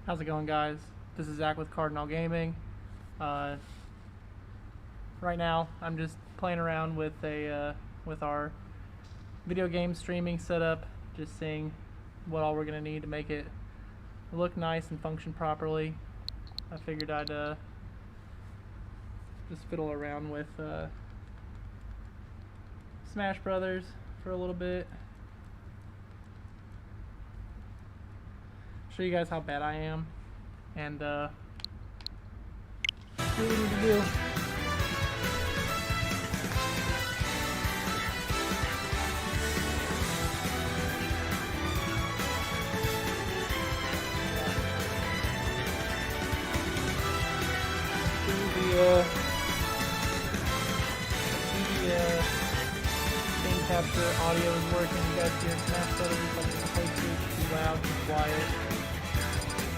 How's it going, guys? This is Zach with Cardinal Gaming. Right now, I'm just playing around with our video game streaming setup, just seeing what all we're gonna need to make it look nice and function properly. I figured I'd just fiddle around with Smash Brothers for a little bit. Show you guys how bad I am, and see what we need to do. The game capture audio is working. You guys hear Smash Brothers, like the place is too loud, too quiet.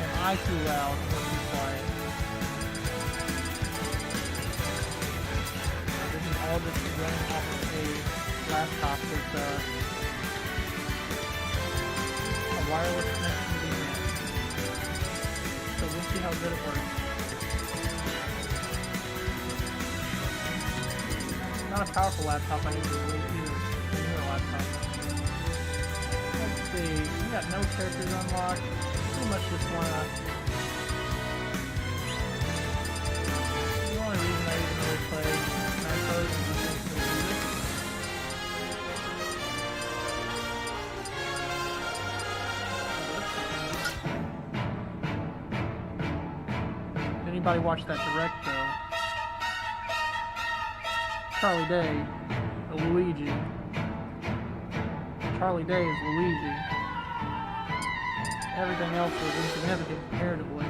Am I too loud or too quiet? This is all just running off of a laptop with a wireless connection to the internet. So we'll see how good it works. Not a powerful laptop, I need to wait either. A newer laptop. Let's see, we got no characters unlocked. Pretty much just wanna. The only reason I even really play Metroid is just for the music. Did anybody watch that direct though? Charlie Day, Luigi. Charlie Day is Luigi. Everything else was insignificant comparatively.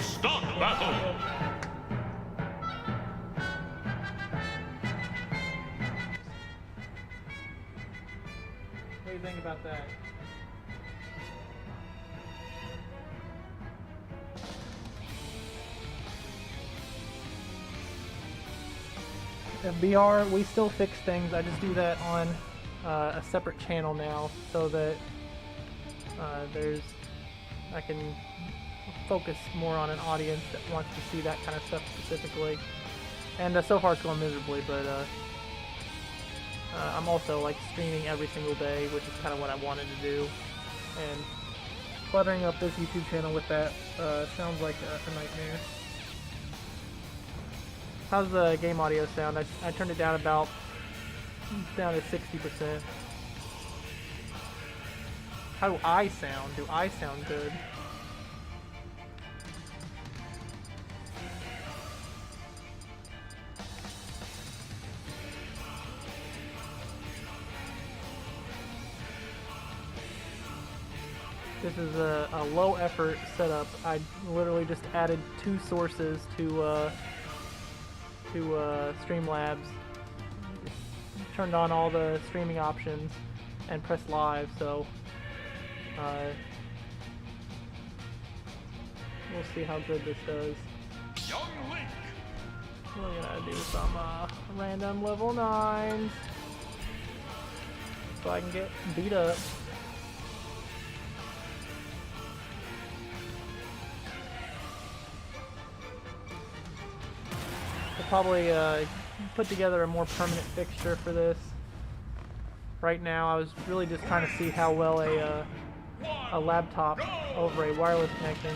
Stop battle! What do you think about that? VR, we still fix things. I just do that on a separate channel now, so that I can focus more on an audience that wants to see that kind of stuff specifically. And so far it's going miserably, but I'm also like streaming every single day, which is kind of what I wanted to do. And cluttering up this YouTube channel with that sounds like a nightmare. How's the game audio sound? I turned it down down to 60%. How do I sound? Do I sound good? This is a low effort setup. I literally just added 2 sources to Streamlabs, turned on all the streaming options, and pressed live, so we'll see how good this does. Young Link! We're gonna do some random level 9s, so I can get beat up. Probably put together a more permanent fixture for this. Right now I was really just trying to see how well a laptop over a wireless connection.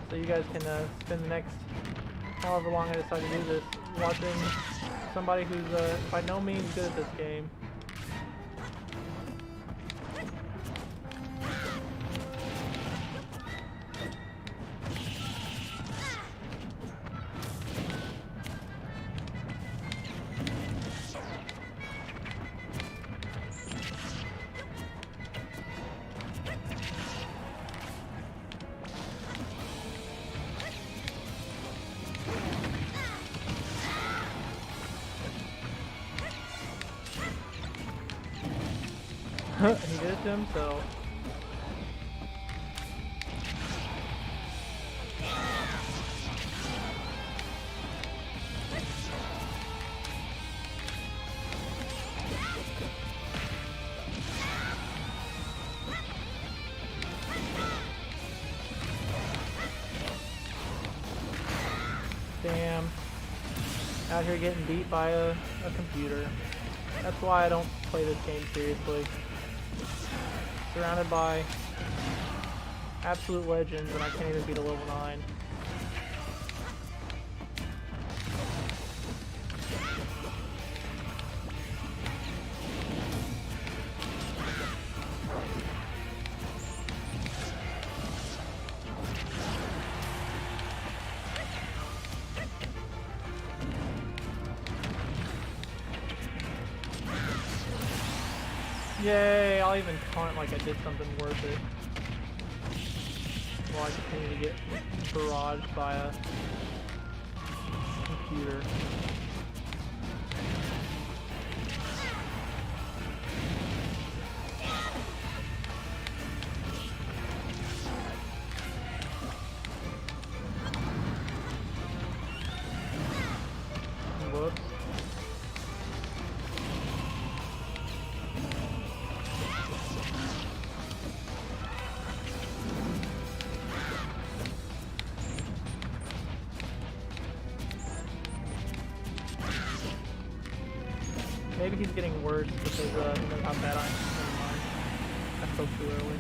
So you guys can spend the next however long I decide to do this watching somebody who's by no means good at this game. He did it to himself. Out here getting beat by a computer. That's why I don't play this game seriously. Surrounded by absolute legends and I can't even beat a level 9. Yay, I'll even taunt like I did something worth it. While I continue to get barraged by a computer. Whoops. Maybe he's getting worse because you know how bad I am. Never mind. I spoke too early.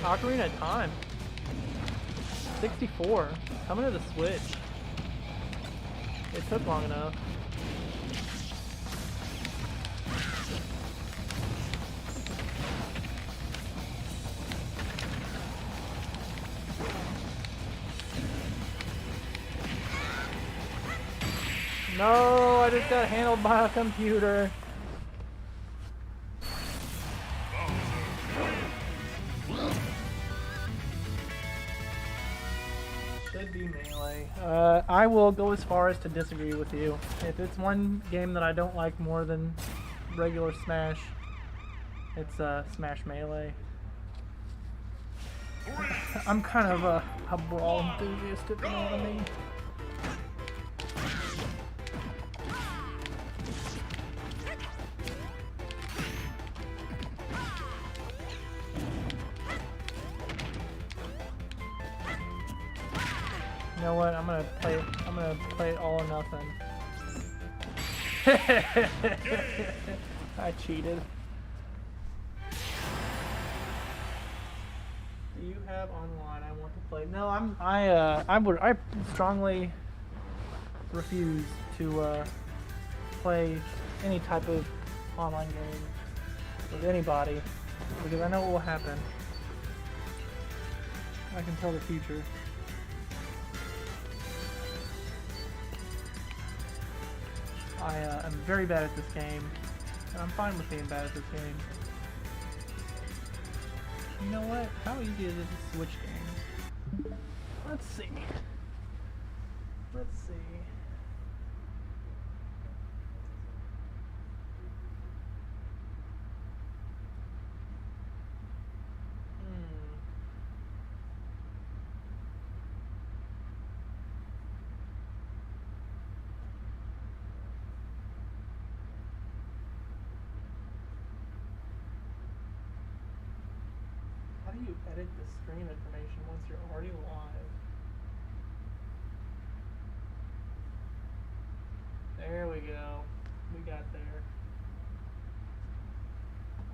Ocarina of Time. 64. Coming to the Switch. It took long enough. No, I just got handled by a computer. Should be melee. I will go as far as to disagree with you. If it's one game that I don't like more than regular Smash, it's Smash Melee. I'm kind of a brawl enthusiast, if you know what I mean. You know what? I'm gonna play it all or nothing. I cheated. Do you have online? I want to play. No, I strongly refuse to play any type of online game with anybody because I know what will happen. I can tell the future. I am very bad at this game, and I'm fine with being bad at this game. You know what? How easy is it to switch games? Let's see. Let's see. How do you edit the stream information once you're already live? There we go. We got there.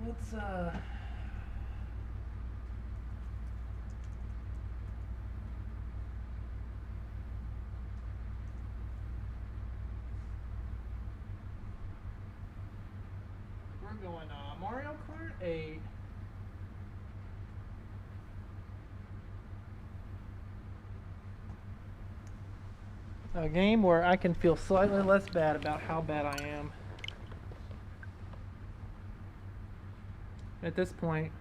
Let's we're going Mario Kart 8. A game where I can feel slightly less bad about how bad I am. At this point,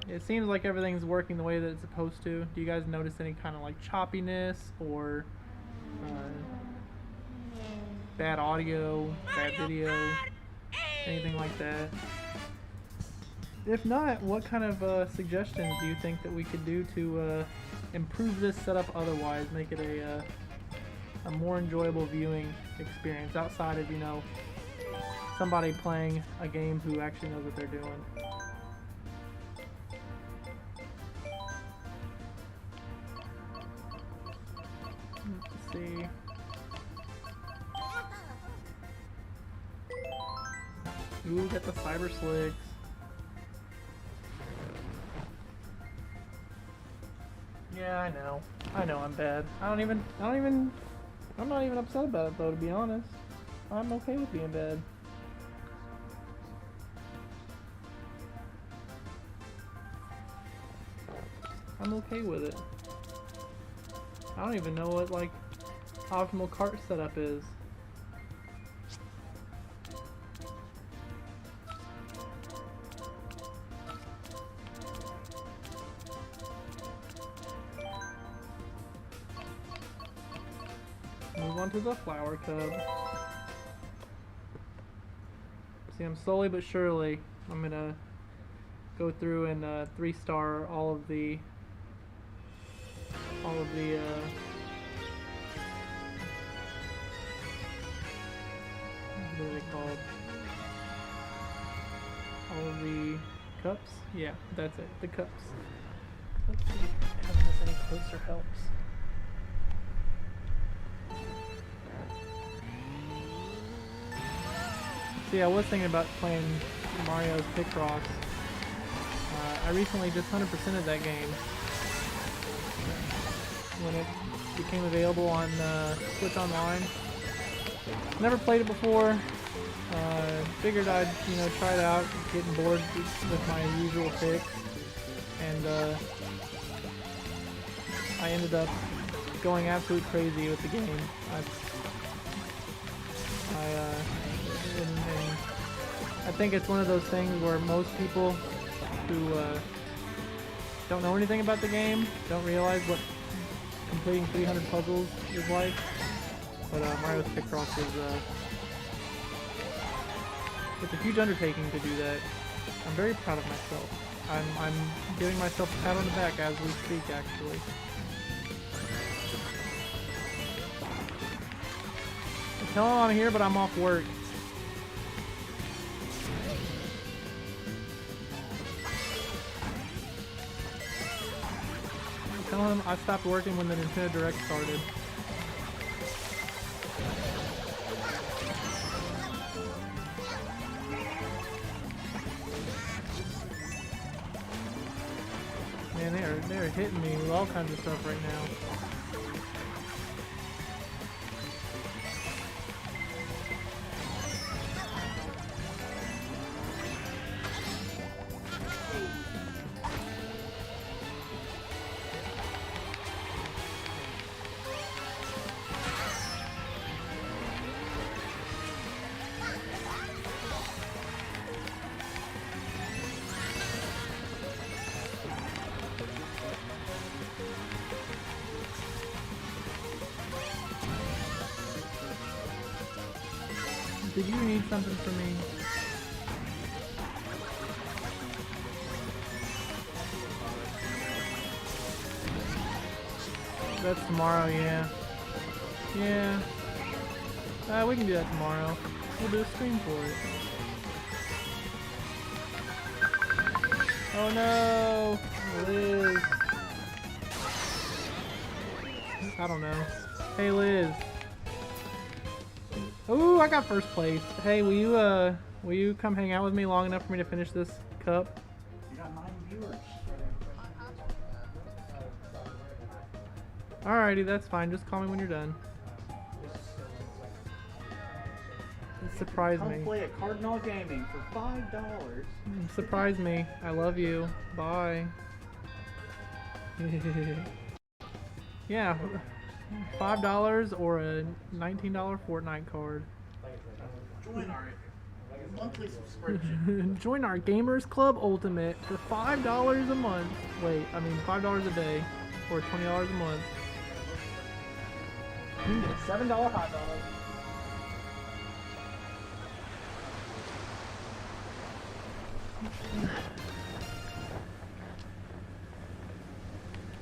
It seems like everything's working the way that it's supposed to. Do you guys notice any kind of like choppiness or bad audio, bad video, anything like that? If not, what kind of suggestions do you think that we could do to improve this setup otherwise, make it a more enjoyable viewing experience outside of, you know, somebody playing a game who actually knows what they're doing? Let's see. Ooh, got the cyber slicks. Yeah, I know. I know I'm bad. I'm not even upset about it though, to be honest. I'm okay with being bad. I'm okay with it. I don't even know what, like, optimal cart setup is. Move on to the flower cub. See, I'm slowly but surely, I'm gonna go through and 3-star all of the what are they called? All of the cups? Yeah, that's it, the cups. Let's see if having this any closer helps. See, I was thinking about playing Mario's Picross. I recently just 100%ed that game when it became available on Switch Online. Never played it before. Figured I'd, you know, try it out, getting bored with my usual fix, and I ended up going absolutely crazy with the game. I think it's one of those things where most people who don't know anything about the game don't realize what completing 300 puzzles is like. But Mario's Picross is it's a huge undertaking to do that. I'm very proud of myself. I'm giving myself a pat on the back as we speak, actually. Tell him I'm here, but I'm off work. Tell him I stopped working when the Nintendo Direct started. Man, they're hitting me with all kinds of stuff right now. Did you need something from me? That's tomorrow, yeah. Yeah. We can do that tomorrow. We'll do a stream for it. Oh no! Liz! I don't know. Hey Liz! Ooh, I got first place. Hey, will you come hang out with me long enough for me to finish this cup? You got 9 viewers. Alrighty, that's fine. Just call me when you're done. Surprise me. Come play at Cardinal Gaming for $5. Surprise me. I love you. Bye. Yeah. $5 or a $19 Fortnite card. Join our monthly subscription. Join our Gamers Club Ultimate for $5 a month. Wait, I mean $5 a day, or $20 a month. You can get a $7 hot dog.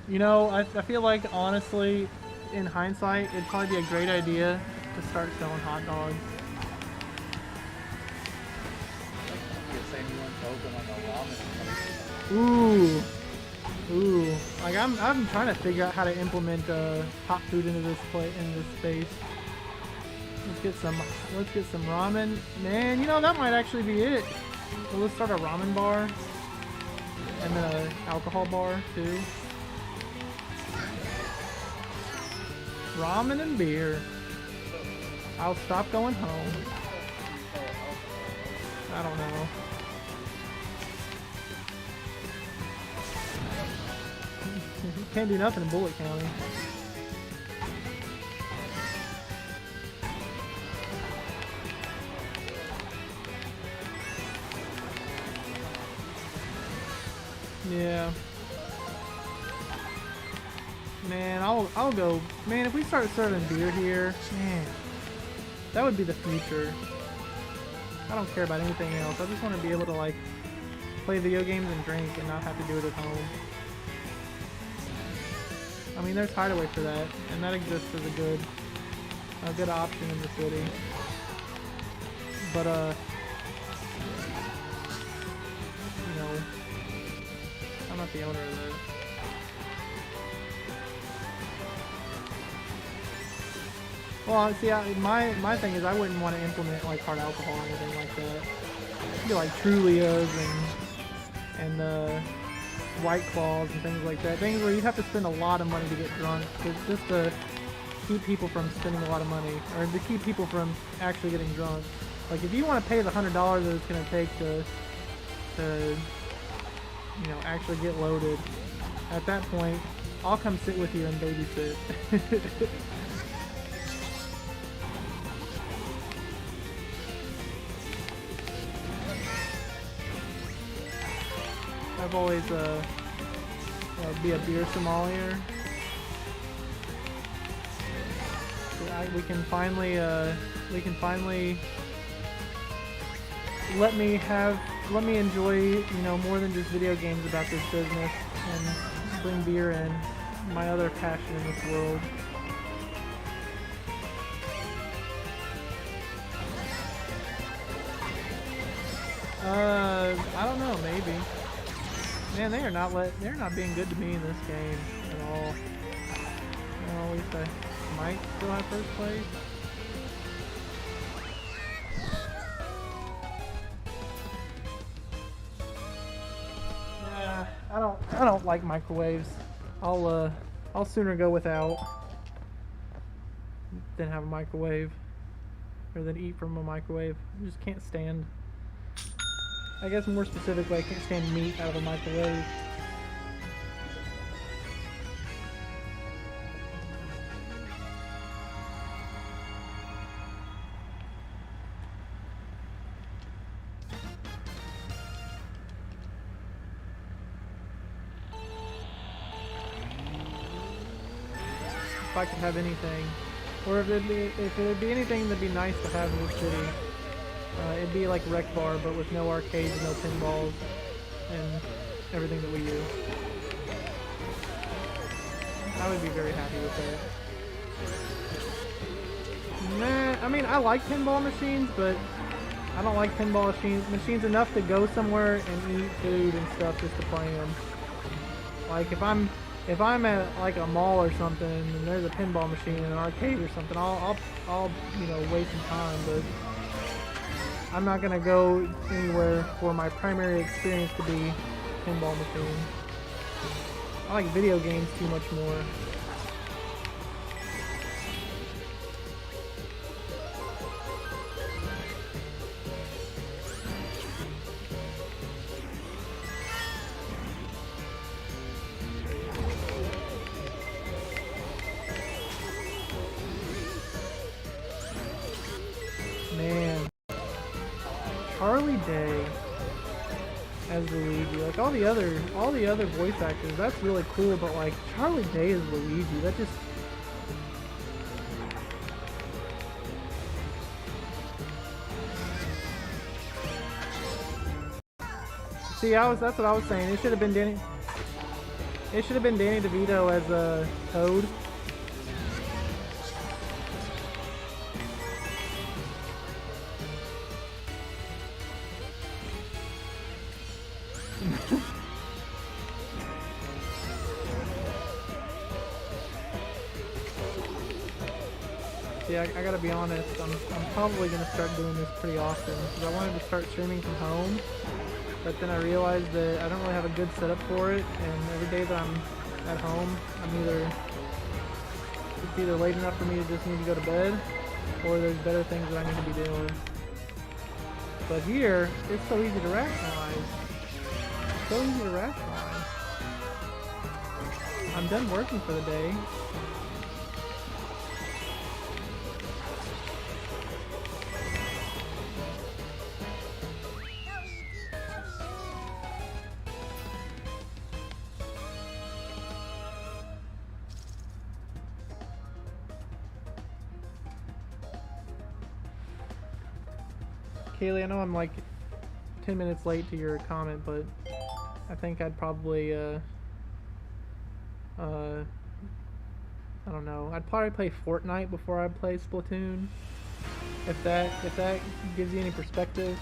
You know, I feel like, honestly, in hindsight, it'd probably be a great idea to start selling hot dogs. Ooh. Ooh. Like, I'm trying to figure out how to implement hot food into this space. Let's get some ramen. Man, you know, that might actually be it. Well, let's start a ramen bar. And then an alcohol bar, too. Ramen and beer. I'll stop going home. I don't know. Can't do nothing in Bullitt County. Yeah. Man, I'll go. Man, if we start serving beer here, man, that would be the future. I don't care about anything else. I just want to be able to, like, play video games and drink and not have to do it at home. I mean, there's Hideaway for that, and that exists as a good option in the city. But you know, I'm not the owner of this. Well, see, my thing is I wouldn't want to implement like hard alcohol or anything like that. It'd be like Trulias and White Claws and things like that. Things where you have to spend a lot of money to get drunk, just to keep people from spending a lot of money, or to keep people from actually getting drunk. Like, if you want to pay the $100 that it's going to take to you know, actually get loaded, at that point, I'll come sit with you and babysit. I've always be a beer sommelier. We can finally let me enjoy, you know, more than just video games about this business, and bring beer in, my other passion in this world. I don't know, maybe. Man, they're not being good to me in this game at all. Well, at least I might still have first place. Yeah, I don't like microwaves. I'll sooner go without than have a microwave, or than eat from a microwave. I just can't stand. I guess more specifically, I can't stand meat out of a microwave. If I could have anything, or if it would be anything that'd be nice to have in the city. It'd be like Rec Bar, but with no arcades, no pinballs, and everything that we use. I would be very happy with that. Nah, I mean, I like pinball machines, but I don't like pinball machines enough to go somewhere and eat food and stuff just to play them. Like, if I'm at like a mall or something and there's a pinball machine in an arcade or something, I'll you know, waste some time, but I'm not gonna go anywhere for my primary experience to be pinball machine. I like video games too much more. Day as Luigi. Like all the other voice actors, that's really cool, but like Charlie Day as Luigi, that just see, that's what I was saying. It should have been Danny. It should have been Danny DeVito as Toad. See, I gotta be honest. I'm probably gonna start doing this pretty often because I wanted to start streaming from home. But then I realized that I don't really have a good setup for it, and every day that I'm at home, it's either late enough for me to just need to go to bed, or there's better things that I need to be doing. But here, it's so easy to rationalize. So easy to rationalize. I'm done working for the day. Kaylee, I know I'm like 10 minutes late to your comment, but I think I'd probably, I don't know, I'd probably play Fortnite before I play Splatoon. If that gives you any perspective,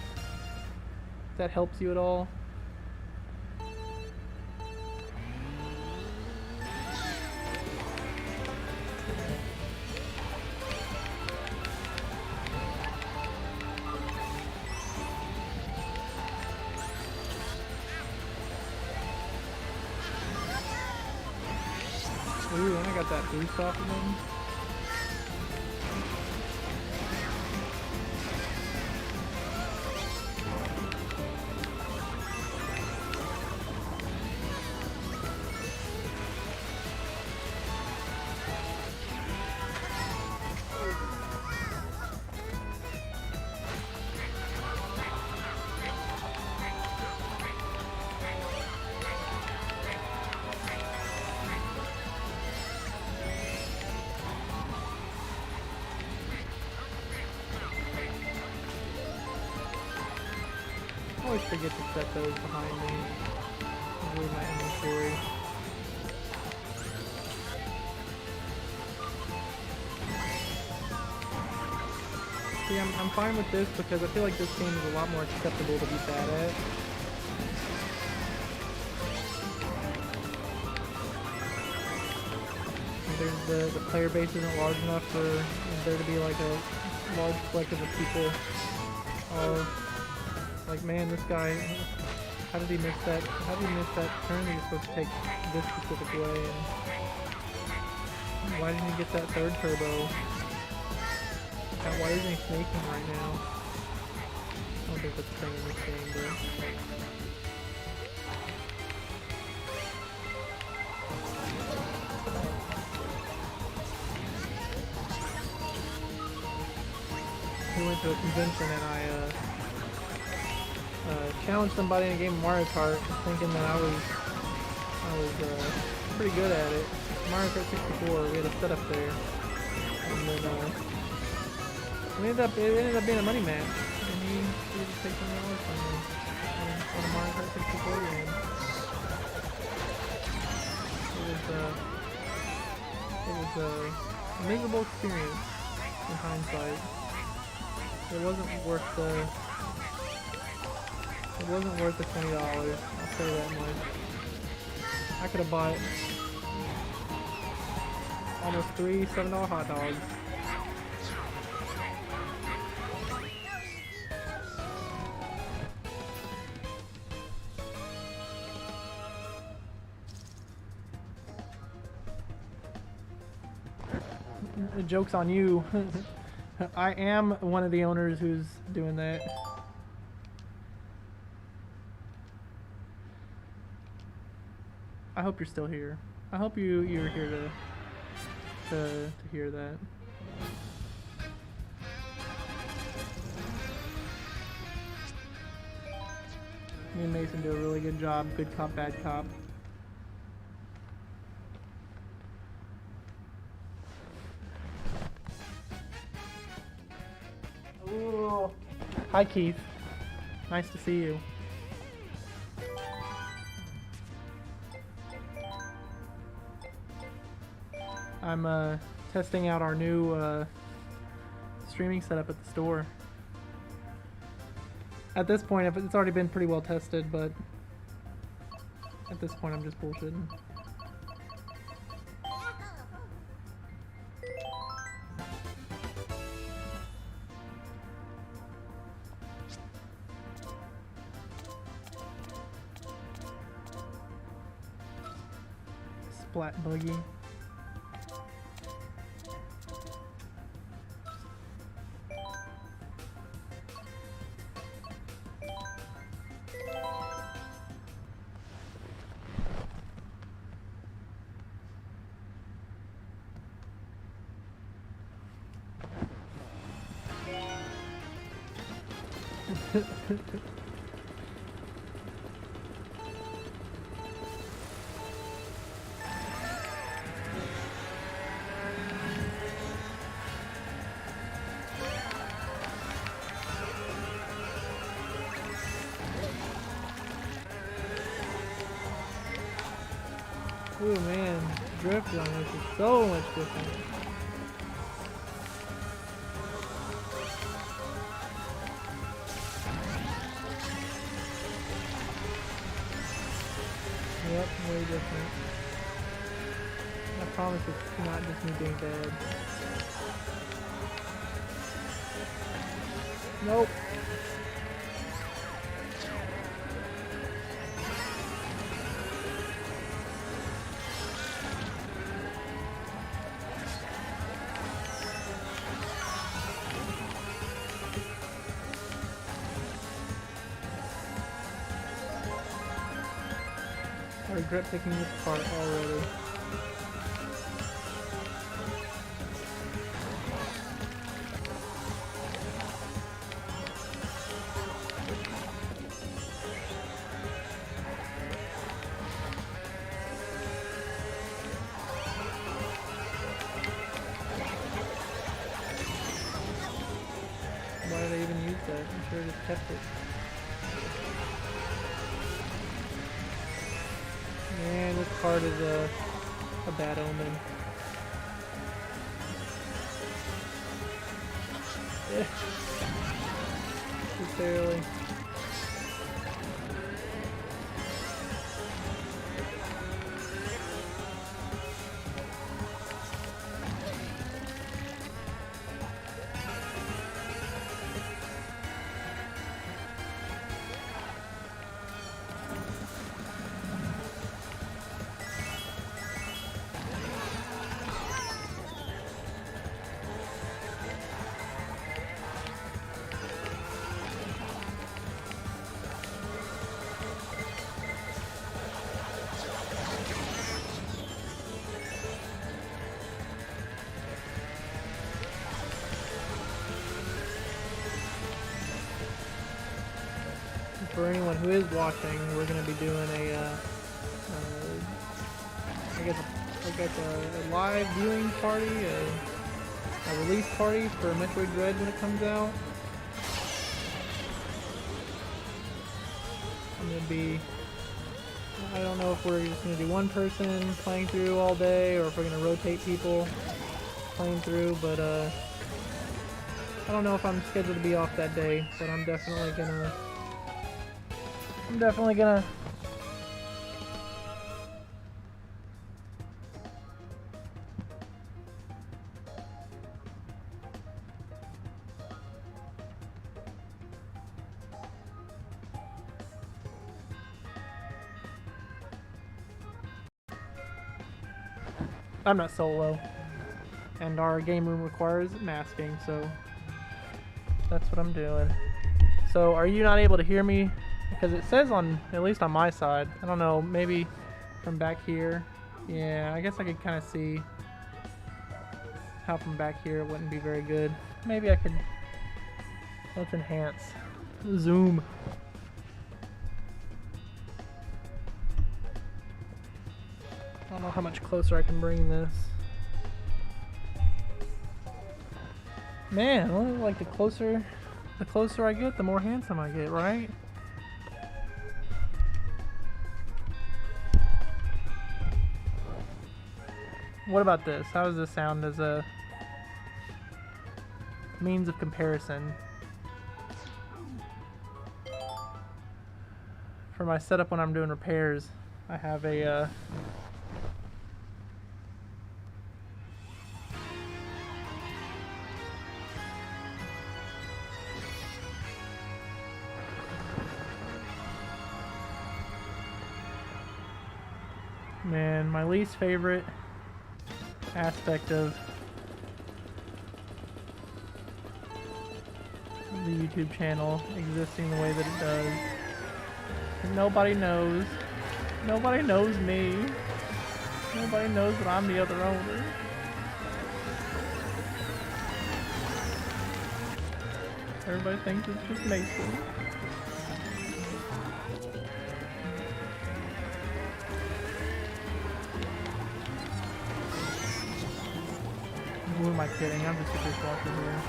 if that helps you at all. Ooh, and I got that boost off of him. I always forget to set those behind me. Leave my inventory. See, I'm fine with this because I feel like this game is a lot more acceptable to be bad at. There's the player base isn't large enough for there to be like a large collective of people. Like, man, this guy, how did he miss that? How did he miss that turn that he's supposed to take this specific way? And why didn't he get that third turbo? Why isn't he snaking right now? I don't think that's a thing in this game, but we went to a convention and I challenged somebody in a game of Mario Kart, thinking that I was pretty good at it. Mario Kart 64, we had a setup there, and then it ended up being a money match, and he just take $20 from me on a Mario Kart 64 game. It was a miserable experience in hindsight. It wasn't worth the $20, I'll say that much. I could have bought almost 3 $7 hot dogs. The joke's on you. I am one of the owners who's doing that. I hope you're still here. I hope you're here to hear that. Me and Mason do a really good job. Good cop, bad cop. Ooh. Hi, Keith. Nice to see you. I'm testing out our new streaming setup at the store. At this point, it's already been pretty well tested, but at this point I'm just bullshitting. Splat buggy. Ooh man, drift on this is so much different. Yep, way different. I promise it's not just me being bad. Nope. I regret picking this part already. Why did I even use that? I should have just kept it. Man, this card is a bad omen. Too barely. For anyone who is watching, we're going to be doing I guess a live viewing party, a release party for Metroid Dread when it comes out. I'm going to be, I don't know if we're just going to do one person playing through all day or if we're going to rotate people playing through, but I don't know if I'm scheduled to be off that day, but I'm definitely gonna I'm not solo, and our game room requires masking, so that's what I'm doing. So are you not able to hear me? Because it says on, at least on my side, I don't know, maybe from back here. Yeah, I guess I could kind of see how from back here it wouldn't be very good. Maybe I could, let's enhance. Zoom. I don't know how much closer I can bring this. Man, well, like the closer I get, the more handsome I get, right? What about this? How does this sound as a means of comparison? For my setup when I'm doing repairs, I have a man, my least favorite aspect of the YouTube channel existing the way that it does. Nobody knows. Nobody knows me. Nobody knows that I'm the other owner. Everybody thinks it's just Mason. Who am I kidding? I'm just a dishwasher here.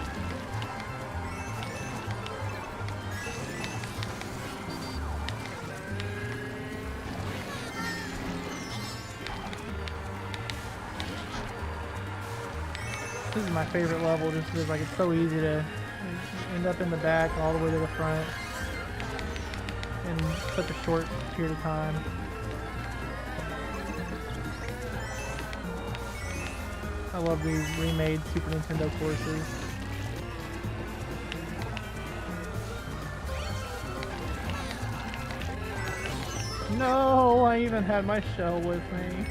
This is my favorite level just because like it's so easy to end up in the back all the way to the front in such a short period of time. I love these remade Super Nintendo courses. No, I even had my shell with me.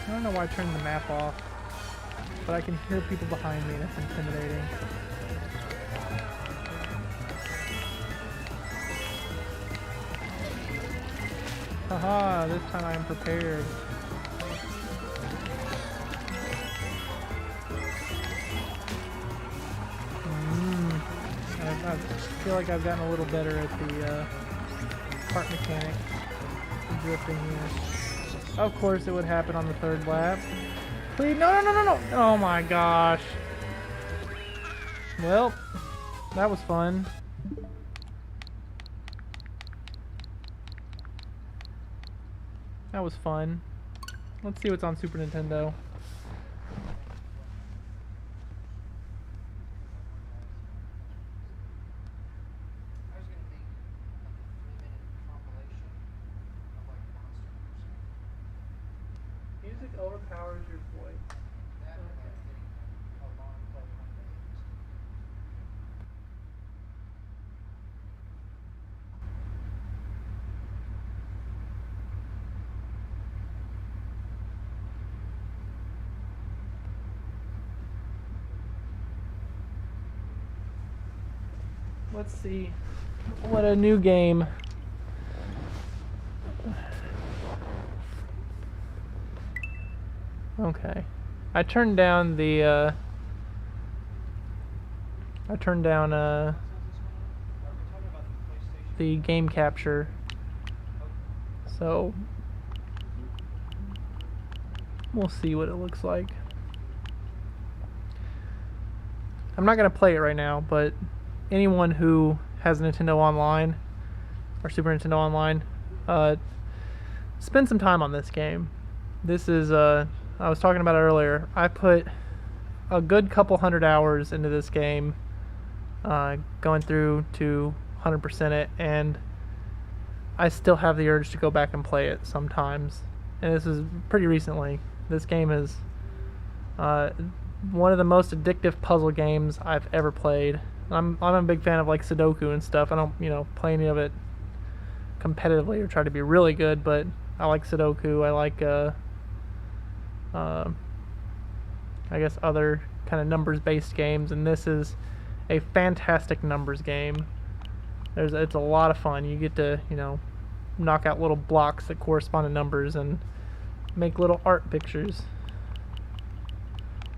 I don't know why I turned the map off, but I can hear people behind me. That's intimidating. Haha, this time I am prepared. I feel like I've gotten a little better at the part mechanics. Drifting here. Of course it would happen on the third lap. Please, no. Oh my gosh. Well, that was fun. That was fun. Let's see what's on Super Nintendo. Music overpowers your voice. Let's see what a new game. Okay, I turned down the the game capture, so we'll see what it looks like. I'm not gonna play it right now, but anyone who has Nintendo Online or Super Nintendo Online, spend some time on this game. This is I was talking about it earlier. I put a good couple 100 hours into this game, going through to 100% it, and I still have the urge to go back and play it sometimes. And this is pretty recently. This game is one of the most addictive puzzle games I've ever played. I'm a big fan of like Sudoku and stuff. I don't play any of it competitively or try to be really good, but I like Sudoku. I like I guess other kind of numbers-based games, and this is a fantastic numbers game. It's a lot of fun. You get to knock out little blocks that correspond to numbers, and make little art pictures.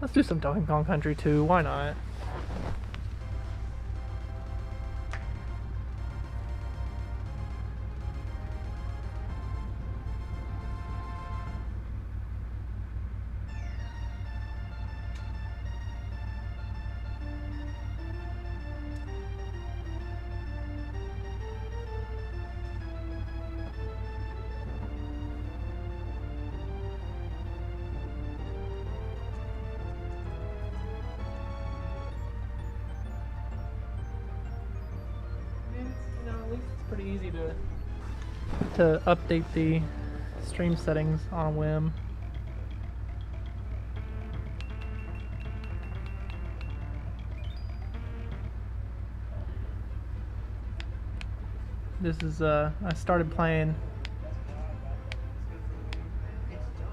Let's do some Donkey Kong Country 2, why not? At least it's pretty easy to update the stream settings on a whim. This is I started playing,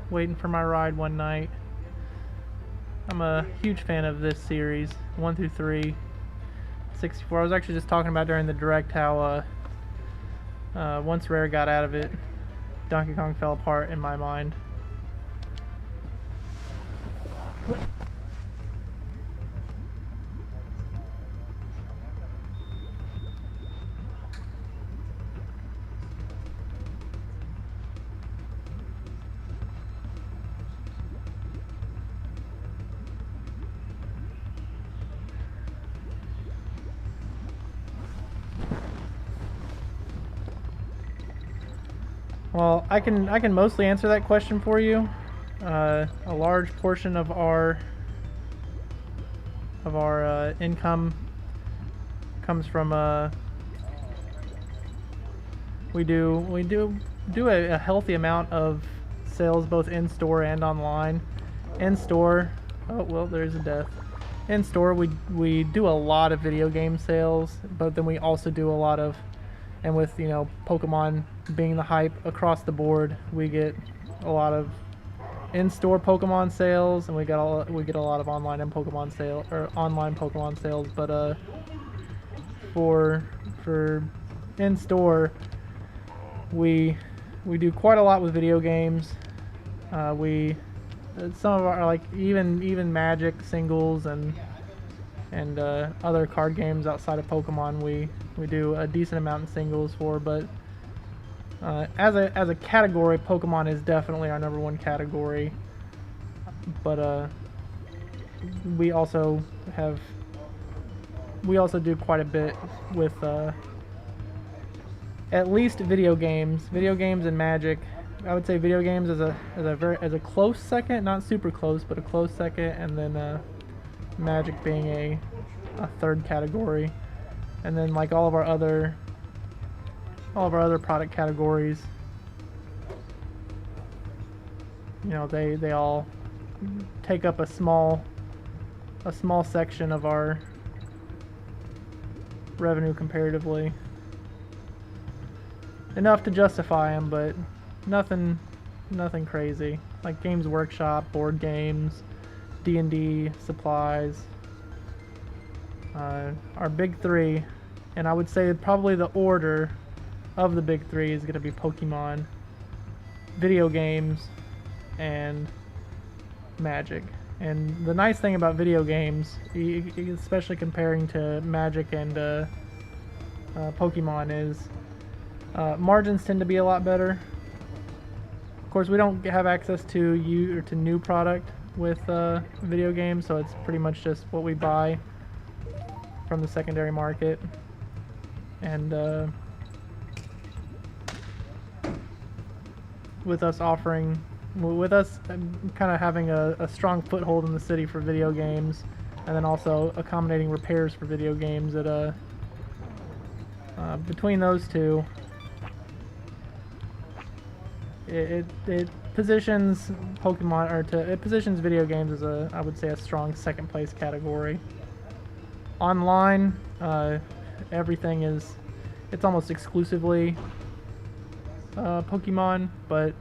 waiting for my ride one night. I'm a huge fan of this series, 1 through 3. 64. I was actually just talking about during the direct how once Rare got out of it, Donkey Kong fell apart in my mind. Well, I can mostly answer that question for you. A large portion of our income comes from we do a healthy amount of sales both in store and online. In store, oh well, there's a death. In store, we do a lot of video game sales, but then we also do a lot of, and with Pokemon being the hype across the board, we get a lot of in-store Pokemon sales, and we get a lot of online and Pokemon sale or online Pokemon sales. But for in-store, we do quite a lot with video games. Some of our even Magic singles and other card games outside of Pokemon, we do a decent amount in singles for. But as a category, Pokemon is definitely our #1 category. But we also do quite a bit with at least video games and Magic. I would say video games as a close second, not super close, but a close second, and then Magic being a third category, and then like all of our other product categories, they all take up a small section of our revenue comparatively. Enough to justify them, but nothing crazy. Like Games Workshop, board games, D&D, supplies. Our big three, and I would say probably the order of the big three is going to be Pokemon, video games, and Magic. And the nice thing about video games, especially comparing to Magic and Pokemon, is margins tend to be a lot better. Of course, we don't have access to new product with video games, so it's pretty much just what we buy from the secondary market. And with us kind of having a strong foothold in the city for video games, and then also accommodating repairs for video games, between those two, it positions Pokemon, it positions video games as I would say a strong second place category. Online, everything it's almost exclusively Pokemon, but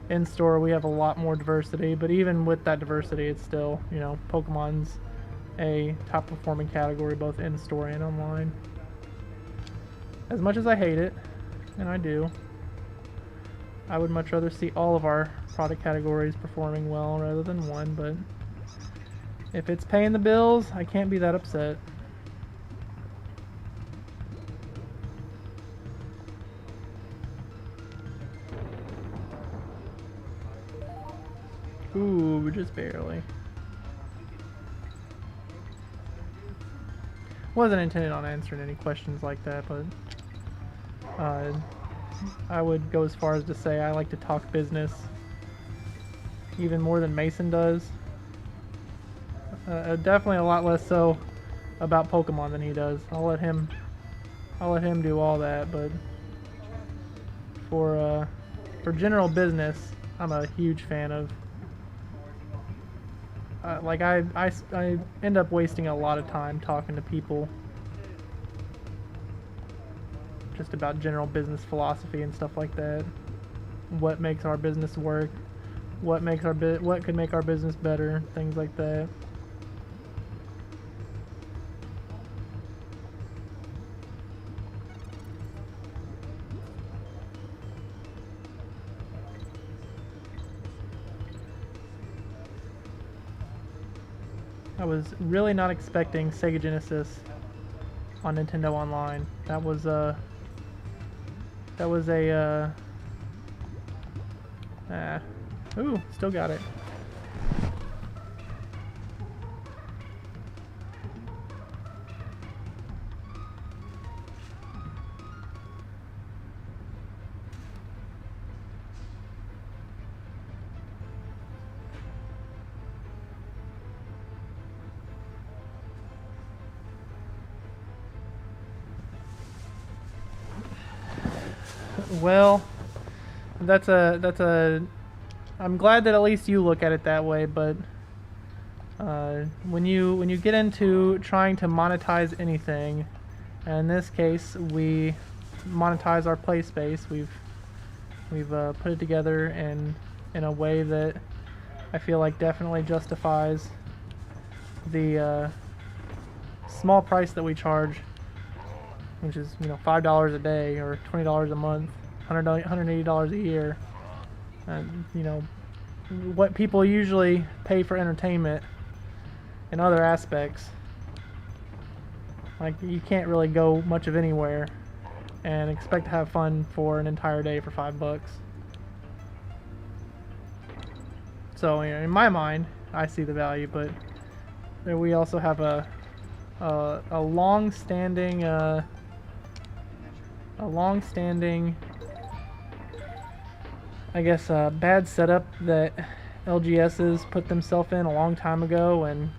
in store we have a lot more diversity. But even with that diversity, it's still, Pokemon's a top performing category both in store and online. As much as I hate it, and I do, I would much rather see all of our product categories performing well rather than one, but if it's paying the bills, I can't be that upset. Ooh, just barely. Wasn't intended on answering any questions like that, but I would go as far as to say I like to talk business even more than Mason does. Definitely a lot less so about Pokemon than he does. I'll let him do all that, but for general business, I'm a huge fan of. Like I end up wasting a lot of time talking to people just about general business philosophy and stuff like that. What makes our business work? What could make our business better? Things like that. I was really not expecting Sega Genesis on Nintendo Online. That was a ooh, still got it. Well, I'm glad that at least you look at it that way, but when you get into trying to monetize anything, and in this case we monetize our play space, we've put it together in a way that I feel like definitely justifies the small price that we charge, which is, you know, $5 a day or $20 a month, $180 a year. And, you know, what people usually pay for entertainment and other aspects. Like, you can't really go much of anywhere and expect to have fun for an entire day for $5. So, you know, in my mind, I see the value, but we also have a long-standing I guess bad setup that LGSs put themselves in a long time ago and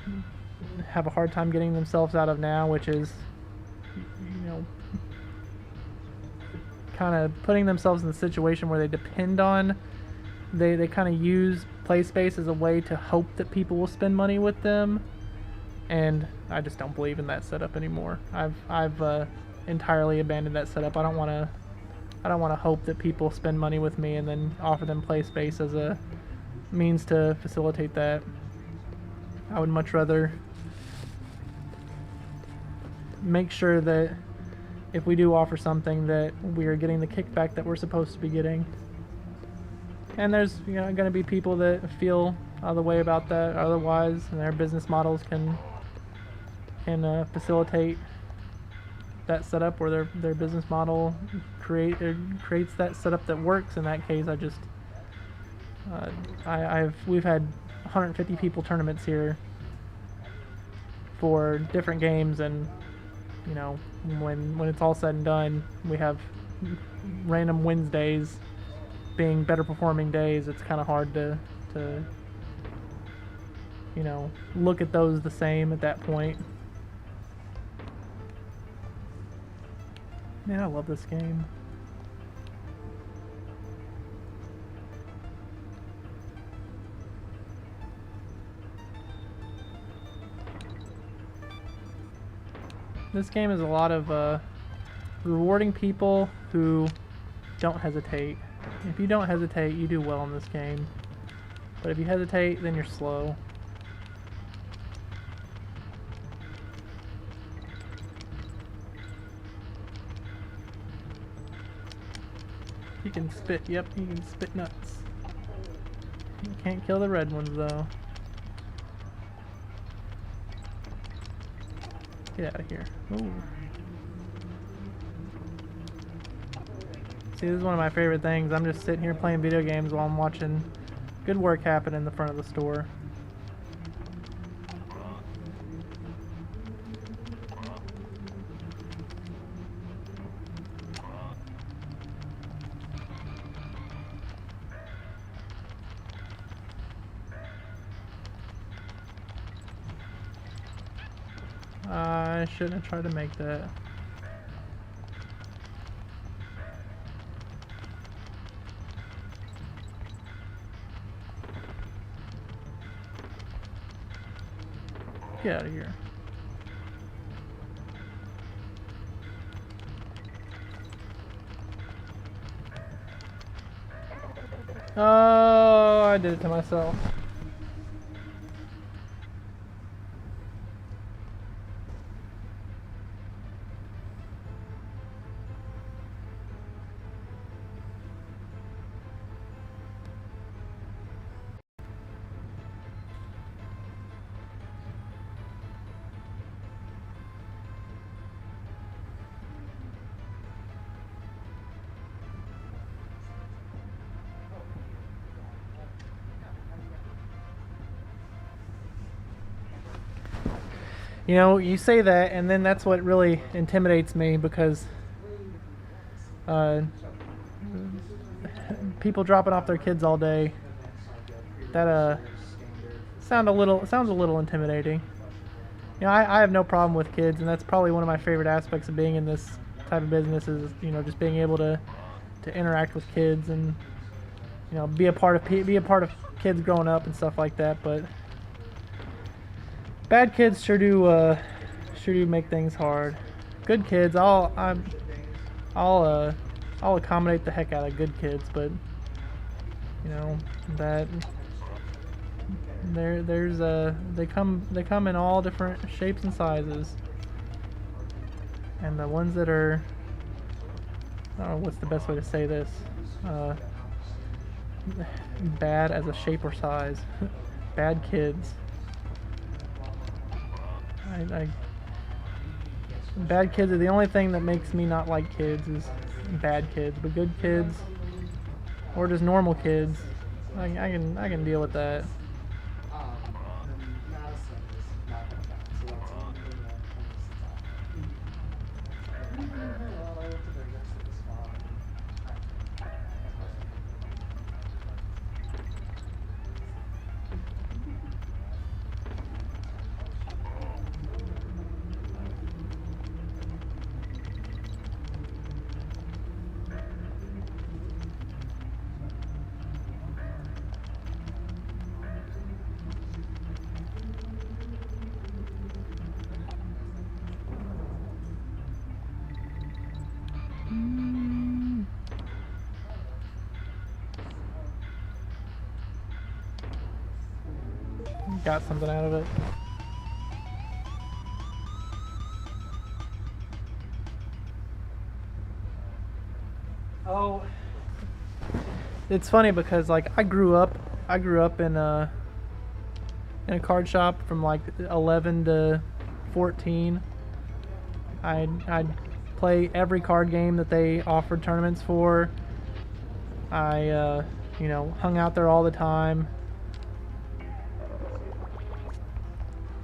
have a hard time getting themselves out of now, which is, you know, kind of putting themselves in the situation where they depend on, they kind of use play space as a way to hope that people will spend money with them, and I just don't believe in that setup anymore. I've entirely abandoned that setup. I don't want to hope that people spend money with me and then offer them play space as a means to facilitate that. I would much rather make sure that if we do offer something that we are getting the kickback that we're supposed to be getting. And there's, you know, going to be people that feel the way about that otherwise, and their business models can facilitate that setup, where their business model creates that setup that works. In that case, I just we've had 150 people tournaments here for different games, and, you know, when it's all said and done, we have random Wednesdays being better performing days. It's kind of hard to you know, look at those the same at that point. Man, I love this game. This game is a lot of rewarding people who don't hesitate. If you don't hesitate, you do well in this game. But if you hesitate, then you're slow. He can spit, yep, he can spit nuts. Can't kill the red ones though. Get out of here. Ooh. See, this is one of my favorite things. I'm just sitting here playing video games while I'm watching good work happen in the front of the store. I shouldn't have tried to make that. Get out of here. Oh, I did it to myself. You know, you say that, and then that's what really intimidates me because people dropping off their kids all day. That sounds a little intimidating. You know, I have no problem with kids, and that's probably one of my favorite aspects of being in this type of business is, you know, just being able to interact with kids and, you know, be a part of kids growing up and stuff like that. But bad kids sure do make things hard. Good kids, I'll accommodate the heck out of good kids, but you know that they come in all different shapes and sizes, and the ones that are, I don't know what's the best way to say this, bad as a shape or size, bad kids. Bad kids are the only thing that makes me not like kids is bad kids, but good kids or just normal kids, I can deal with that. Got something out of it. Oh, it's funny because like I grew up in a card shop from like 11 to 14. I'd play every card game that they offered tournaments for. I you know, hung out there all the time.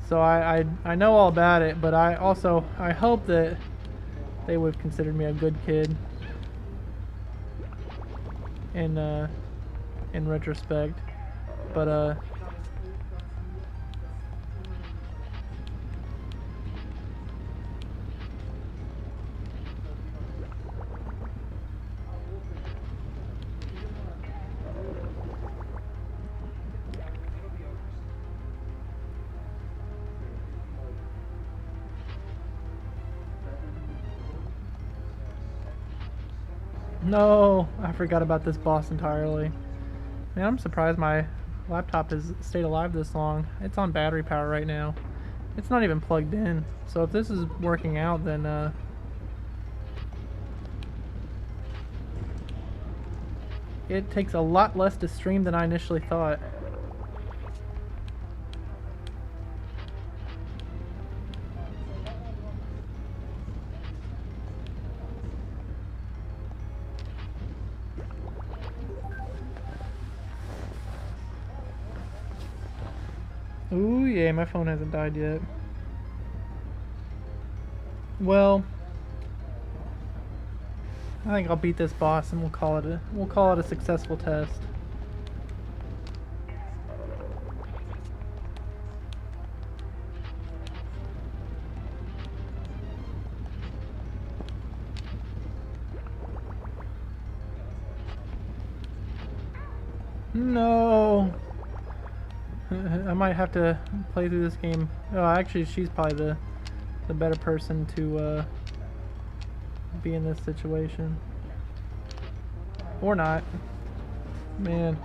So I know all about it, but I hope that they would have considered me a good kid in retrospect. But no, I forgot about this boss entirely. Man, I'm surprised my laptop has stayed alive this long. It's on battery power right now. It's not even plugged in. So if this is working out, then it takes a lot less to stream than I initially thought. Ooh, yeah, my phone hasn't died yet. Well, I think I'll beat this boss and we'll call it a successful test. No. I might have to play through this game. Oh, actually, she's probably the better person to be in this situation. Or not. Man.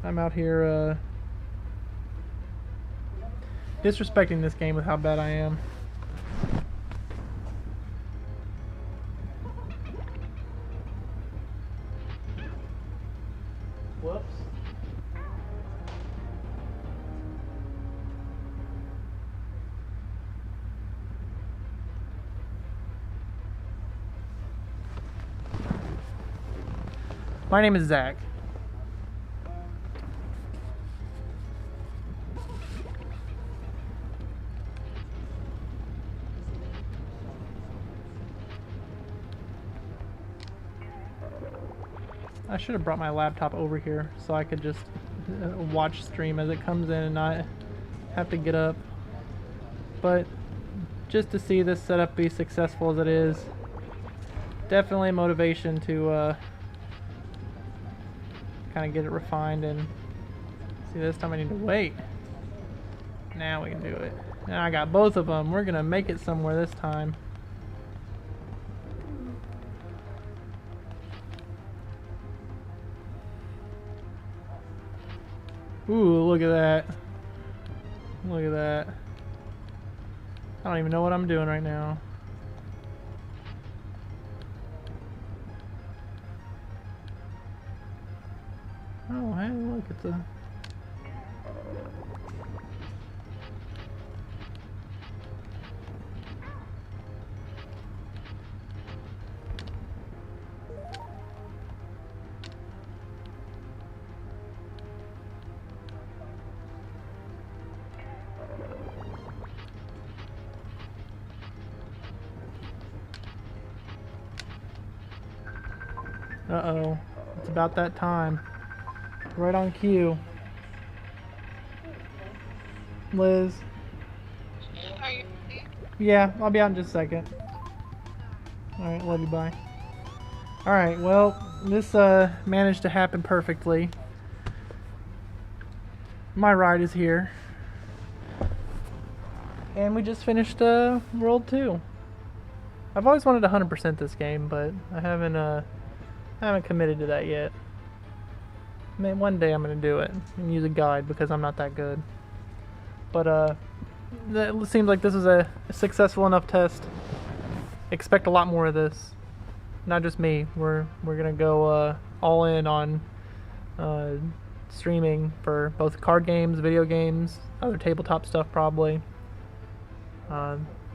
I'm out here disrespecting this game with how bad I am. Whoops. My name is Zach. I should have brought my laptop over here so I could just watch stream as it comes in and not have to get up. But just to see this setup be successful as it is, definitely a motivation to kind of get it refined. And see, this time I need to wait. Now we can do it. Now I got both of them. We're gonna make it somewhere this time. Ooh, look at that. Look at that. I don't even know what I'm doing right now. Oh, hey, look, it's a... Uh-oh. It's about that time. Right on cue. Liz. Are you ready? Yeah, I'll be out in just a second. Alright, love you, bye. Alright, well, this managed to happen perfectly. My ride is here. And we just finished World 2. I've always wanted to 100% this game, but I haven't committed to that yet. I mean, one day I'm gonna do it and use a guide because I'm not that good. But it seems like this is a successful enough test. Expect a lot more of this. Not just me. We're gonna go all in on streaming for both card games, video games, other tabletop stuff probably.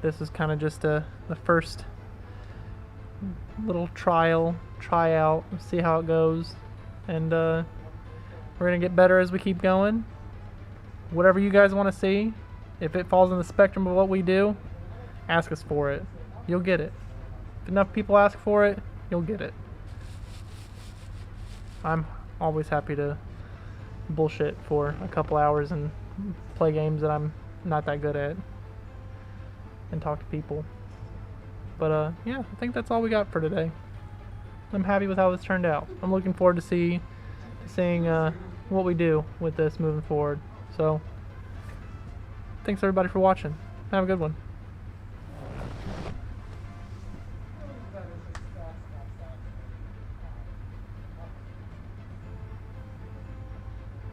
This is kind of just the first little tryout, see how it goes, and we're gonna get better as we keep going. Whatever you guys want to see, if it falls in the spectrum of what we do, ask us for it. You'll get it. If enough people ask for it, you'll get it. I'm always happy to bullshit for a couple hours and play games that I'm not that good at and talk to people. But yeah, I think that's all we got for today. I'm happy with how this turned out. I'm looking forward to seeing what we do with this moving forward. So, thanks everybody for watching. Have a good one.